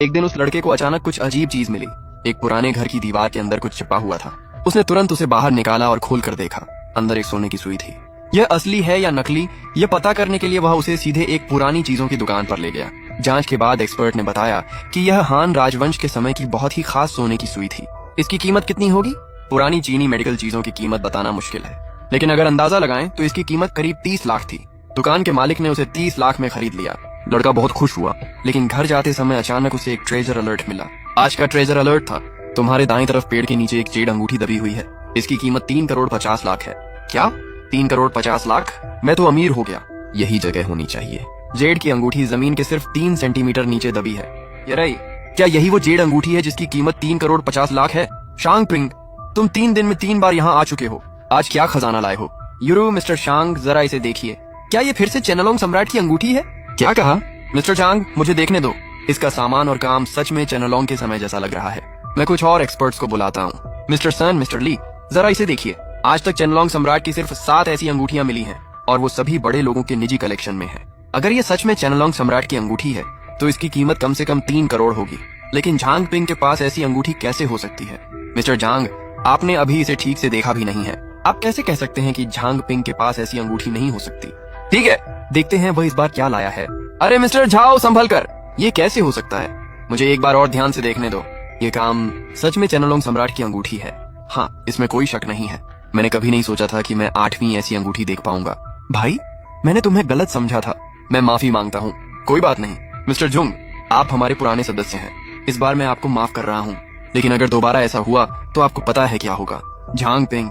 एक दिन उस लड़के को अचानक कुछ अजीब चीज मिली। एक पुराने घर की दीवार के अंदर कुछ छिपा हुआ था। उसने तुरंत उसे बाहर निकाला और खोल कर देखा। अंदर एक सोने की सुई थी। यह असली है या नकली, यह पता करने के लिए वह उसे सीधे एक पुरानी चीजों की दुकान पर ले गया। जांच के बाद एक्सपर्ट ने बताया कि यह हान राजवंश के समय की बहुत ही खास सोने की सुई थी। इसकी कीमत कितनी होगी? पुरानी चीनी मेडिकल चीजों की कीमत बताना मुश्किल है, लेकिन अगर अंदाजा लगाएं तो इसकी कीमत करीब 30 लाख थी। दुकान के मालिक ने उसे 30 लाख में खरीद लिया। लड़का बहुत खुश हुआ, लेकिन घर जाते समय अचानक उसे एक ट्रेजर अलर्ट मिला। आज का ट्रेजर अलर्ट था, तुम्हारे दाईं तरफ पेड़ के नीचे एक जेड अंगूठी दबी हुई है। इसकी कीमत 3 करोड़ 50 लाख है। क्या 3 करोड़ 50 लाख? मैं तो अमीर हो गया। यही जगह होनी चाहिए। जेड की अंगूठी जमीन के सिर्फ 3 सेंटीमीटर नीचे दबी है। ये रही। क्या यही वो जेड अंगूठी है जिसकी कीमत 3 करोड़ 50 लाख है? शांग पिंग, तुम 3 दिन में 3 बार यहाँ आ चुके हो। आज क्या खजाना लाए हो? यूरू, मिस्टर शांग, जरा इसे देखिए। क्या ये फिर से चेनलोंग सम्राट की अंगूठी है? क्या कहा? मिस्टर चांग, मुझे देखने दो। इसका सामान और काम सच में चेनलोंग के समय जैसा लग रहा है। मैं कुछ और एक्सपर्ट्स को बुलाता हूँ। मिस्टर सन, मिस्टर ली, जरा इसे देखिए। आज तक चेनलोंग सम्राट की सिर्फ 7 ऐसी अंगूठियां मिली हैं, और वो सभी बड़े लोगों के निजी कलेक्शन में है। अगर ये सच में चेनलोंग सम्राट की अंगूठी है तो इसकी कीमत कम से कम 3 करोड़ होगी। लेकिन झांग पिंग के पास ऐसी अंगूठी कैसे हो सकती है? मिस्टर झांग, आपने अभी इसे ठीक से देखा भी नहीं है। आप कैसे कह सकते हैं कि झांग पिंग के पास ऐसी अंगूठी नहीं हो सकती? ठीक है, देखते हैं वह इस बार क्या लाया है। अरे मिस्टर झाओ, संभल कर। ये कैसे हो सकता है? मुझे एक बार और ध्यान से देखने दो। ये काम सच में चेनलोंग सम्राट की अंगूठी है। हाँ, इसमें कोई शक नहीं है। मैंने कभी नहीं सोचा था कि मैं 8वीं ऐसी अंगूठी देख पाऊंगा। भाई, मैंने तुम्हें गलत समझा था। मैं माफी मांगता हूँ। कोई बात नहीं मिस्टर जुंग, आप हमारे पुराने सदस्य हैं। इस बार मैं आपको माफ कर रहा हूँ, लेकिन अगर दोबारा ऐसा हुआ तो आपको पता है क्या होगा। झांग पिंग,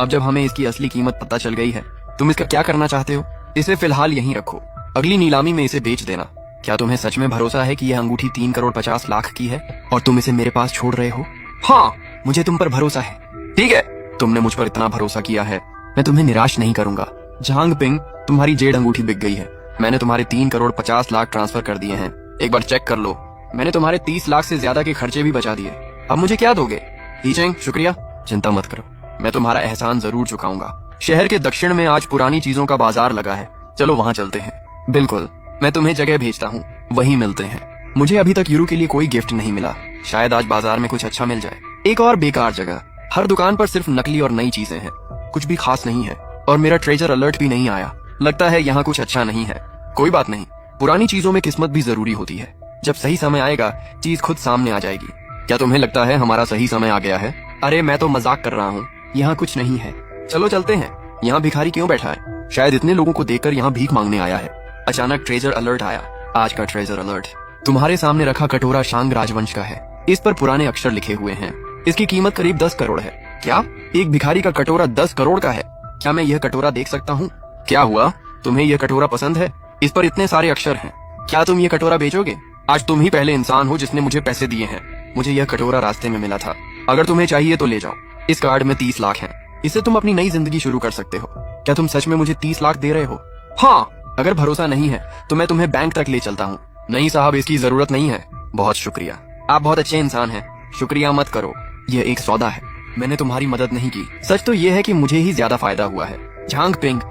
अब जब हमें इसकी असली कीमत पता चल गई है, तुम इसका क्या करना चाहते हो? इसे फिलहाल यहीं रखो, अगली नीलामी में इसे बेच देना। क्या तुम्हें सच में भरोसा है कि यह अंगूठी 3 करोड़ 50 लाख की है और तुम इसे मेरे पास छोड़ रहे हो? हाँ, मुझे तुम पर भरोसा है। ठीक है, तुमने मुझ पर इतना भरोसा किया है, मैं तुम्हें निराश नहीं करूंगा। झांग पिंग, तुम्हारी जेड अंगूठी बिक गई है। मैंने तुम्हारे 3 करोड़ 50 लाख ट्रांसफर कर दिए हैं। एक बार चेक कर लो। मैंने तुम्हारे 30 लाख से ज्यादा के खर्चे भी बचा दिए। अब मुझे क्या दोगे? हीचेंग, शुक्रिया। चिंता मत करो, मैं तुम्हारा एहसान जरूर चुकाऊंगा। शहर के दक्षिण में आज पुरानी चीजों का बाजार लगा है, चलो वहाँ चलते हैं। बिल्कुल, मैं तुम्हें जगह भेजता हूँ, वहीं मिलते हैं। मुझे अभी तक यूरू के लिए कोई गिफ्ट नहीं मिला, शायद आज बाजार में कुछ अच्छा मिल जाए। एक और बेकार जगह, हर दुकान पर सिर्फ नकली और नई चीजें हैं, कुछ भी खास नहीं है। और मेरा ट्रेजर अलर्ट भी नहीं आया। लगता है यहाँ कुछ अच्छा नहीं है। कोई बात नहीं, पुरानी चीजों में किस्मत भी जरूरी होती है। जब सही समय आएगा, चीज खुद सामने आ जाएगी। क्या तुम्हें लगता है हमारा सही समय आ गया है? अरे मैं तो मजाक कर रहा हूँ, यहाँ कुछ नहीं है। चलो चलते हैं। यहाँ भिखारी क्यों बैठा है? शायद इतने लोगों को देखकर यहाँ भीख मांगने आया है। अचानक ट्रेजर अलर्ट आया। आज का ट्रेजर अलर्ट तुम्हारे सामने रखा कटोरा शांग राजवंश का है। इस पर पुराने अक्षर लिखे हुए हैं। इसकी कीमत करीब 10 करोड़ है। क्या एक भिखारी का कटोरा 10 करोड़ का है? क्या मैं यह कटोरा देख सकता हूँ? क्या हुआ, तुम्हें यह कटोरा पसंद है? इस पर इतने सारे अक्षर हैं। क्या तुम ये कटोरा बेचोगे? आज तुम ही पहले इंसान हो जिसने मुझे पैसे दिए हैं। मुझे यह कटोरा रास्ते में मिला था। अगर तुम्हें चाहिए तो ले जाओ। इस कार्ड में 30 लाख हैं। इससे तुम अपनी नई जिंदगी शुरू कर सकते हो। क्या तुम सच में मुझे 30 लाख दे रहे हो? हाँ, अगर भरोसा नहीं है तो मैं तुम्हें बैंक तक ले चलता हूँ। नहीं साहब, इसकी जरूरत नहीं है। बहुत शुक्रिया, आप बहुत अच्छे इंसान हैं। शुक्रिया मत करो, यह एक सौदा है। मैंने तुम्हारी मदद नहीं की। सच तो यह है कि मुझे ही ज्यादा फायदा हुआ है। झांग पिंग,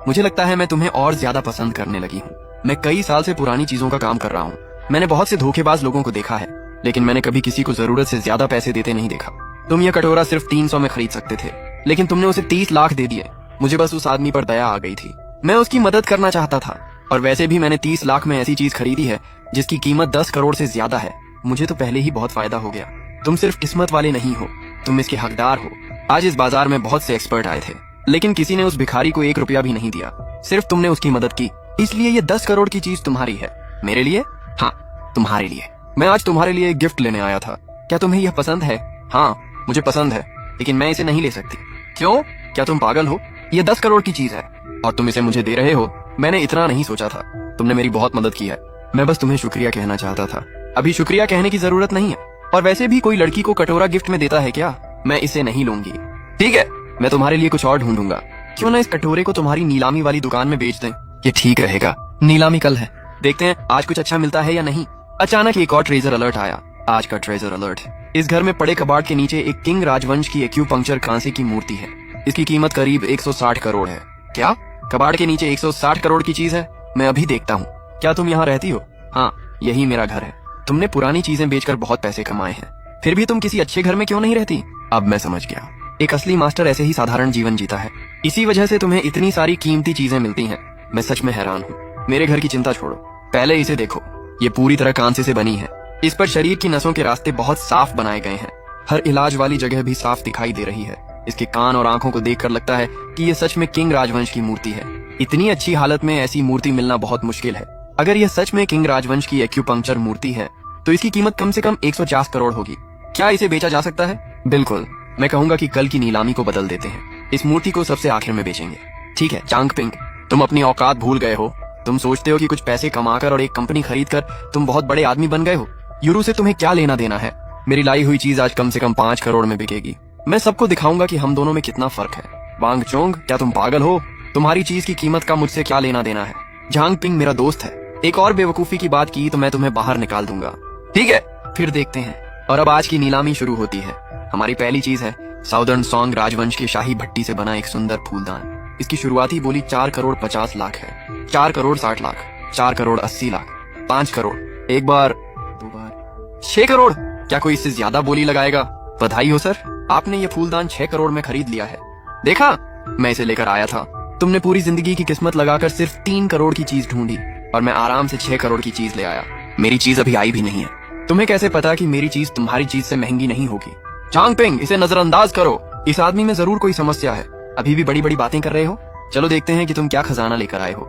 मुझे लगता है मैं तुम्हें और ज्यादा पसंद करने लगी हूँ। मैं कई साल से पुरानी चीजों का काम कर रहा हूँ। मैंने बहुत से धोखेबाज लोगों को देखा है, लेकिन मैंने कभी किसी को जरूरत से ज्यादा पैसे देते नहीं देखा। तुम यह कटोरा सिर्फ 300 में खरीद सकते थे, लेकिन तुमने उसे 30 लाख दे दिए। मुझे बस उस आदमी पर दया आ गई थी। मैं उसकी मदद करना चाहता था, और वैसे भी मैंने 30 लाख में ऐसी चीज खरीदी है जिसकी कीमत 10 करोड़ से ज्यादा है। मुझे तो पहले ही बहुत फायदा हो गया। तुम सिर्फ किस्मत वाले नहीं हो, तुम इसके हकदार हो। आज इस बाजार में बहुत से एक्सपर्ट आए थे, लेकिन किसी ने उस भिखारी को 1 रुपया भी नहीं दिया। सिर्फ तुमने उसकी मदद की, इसलिए ये 10 करोड़ की चीज तुम्हारी है। मेरे लिए? हाँ, तुम्हारे लिए। मैं आज तुम्हारे लिए एक गिफ्ट लेने आया था। क्या तुम्हें यह पसंद है? हाँ, मुझे पसंद है, लेकिन मैं इसे नहीं ले सकती। क्यों? क्या तुम पागल हो? ये 10 करोड़ की चीज है और तुम इसे मुझे दे रहे हो। मैंने इतना नहीं सोचा था। तुमने मेरी बहुत मदद की है। मैं बस तुम्हें शुक्रिया कहना चाहता था। अभी शुक्रिया कहने की जरूरत नहीं है। और वैसे भी कोई लड़की को कटोरा गिफ्ट में देता है क्या? मैं इसे नहीं लूंगी। ठीक है, मैं तुम्हारे लिए कुछ और ढूंढूंगा। क्यों ना इस कटोरे को तुम्हारी नीलामी वाली दुकान में बेच दें? ये ठीक रहेगा। नीलामी कल है, देखते हैं आज कुछ अच्छा मिलता है या नहीं। अचानक एक और ट्रेजर अलर्ट आया। आज का ट्रेजर अलर्ट, इस घर में पड़े कबाड़ के नीचे एक किंग राजवंश की एक्यूपंक्चर कांसे की मूर्ति है। इसकी कीमत करीब 160 करोड़ है। क्या कबाड़ के नीचे 160 करोड़ की चीज है? मैं अभी देखता हूँ। क्या तुम यहाँ रहती हो? हाँ, यही मेरा घर है। तुमने पुरानी चीजें बेचकर बहुत पैसे कमाए हैं, फिर भी तुम किसी अच्छे घर में क्यों नहीं रहती? अब मैं समझ गया, एक असली मास्टर ऐसे ही साधारण जीवन जीता है, इसी वजह से तुम्हें इतनी सारी कीमती चीजें मिलती हैं। मैं सच में हैरान हूँ। मेरे घर की चिंता छोड़ो, पहले इसे देखो। ये पूरी तरह कांसे से बनी है। इस पर शरीर की नसों के रास्ते बहुत साफ बनाए गए हैं। हर इलाज वाली जगह भी साफ दिखाई दे रही है। इसके कान और आंखों को देखकर लगता है कि ये सच में किंग राजवंश की मूर्ति है। इतनी अच्छी हालत में ऐसी मूर्ति मिलना बहुत मुश्किल है। अगर यह सच में किंग राजवंश की एक्यूपंक्चर मूर्ति है तो इसकी कीमत कम से कम 150 करोड़ होगी। क्या इसे बेचा जा सकता है? बिल्कुल, मैं कहूंगा कि कल की नीलामी को बदल देते हैं। इस मूर्ति को सबसे आखिर में बेचेंगे। ठीक है चांग पिंग, तुम अपनी औकात भूल गए हो। तुम सोचते हो कि कुछ पैसे कमाकर और एक कंपनी खरीदकर तुम बहुत बड़े आदमी बन गए हो। यूरो से तुम्हें क्या लेना देना है? मेरी लाई हुई चीज आज कम से कम 5 करोड़ में बिकेगी। मैं सबको दिखाऊंगा कि हम दोनों में कितना फर्क है। वांग चोंग, क्या तुम पागल हो? तुम्हारी चीज की कीमत का मुझसे क्या लेना देना है? झांग पिंग मेरा दोस्त है। एक और बेवकूफी की बात की तो मैं तुम्हें बाहर निकाल दूंगा। ठीक है, फिर देखते हैं। और अब आज की नीलामी शुरू होती है। हमारी पहली चीज है साउदर्न सॉन्ग राजवंश की शाही भट्टी से बना एक सुंदर फूलदान। इसकी शुरुआती बोली 4 करोड़ 50 लाख है। 4 करोड़ 60 लाख, 4 करोड़ 80 लाख, 5 करोड़, एक बार, दो बार, 6 करोड़। क्या कोई इससे ज्यादा बोली लगाएगा? बधाई हो सर, आपने ये फूलदान 6 करोड़ में खरीद लिया है। देखा, मैं इसे लेकर आया था। तुमने पूरी जिंदगी की किस्मत लगाकर सिर्फ 3 करोड़ की चीज ढूंढी और मैं आराम से 6 करोड़ की चीज ले आया। मेरी चीज अभी आई भी नहीं है। तुम्हें कैसे पता कि मेरी चीज तुम्हारी चीज से महंगी नहीं होगी? चांग पिंग, इसे नजरअंदाज करो। इस आदमी में जरूर कोई समस्या है। अभी भी बड़ी बड़ी बातें कर रहे हो। चलो देखते हैं कि तुम क्या खजाना लेकर आए हो।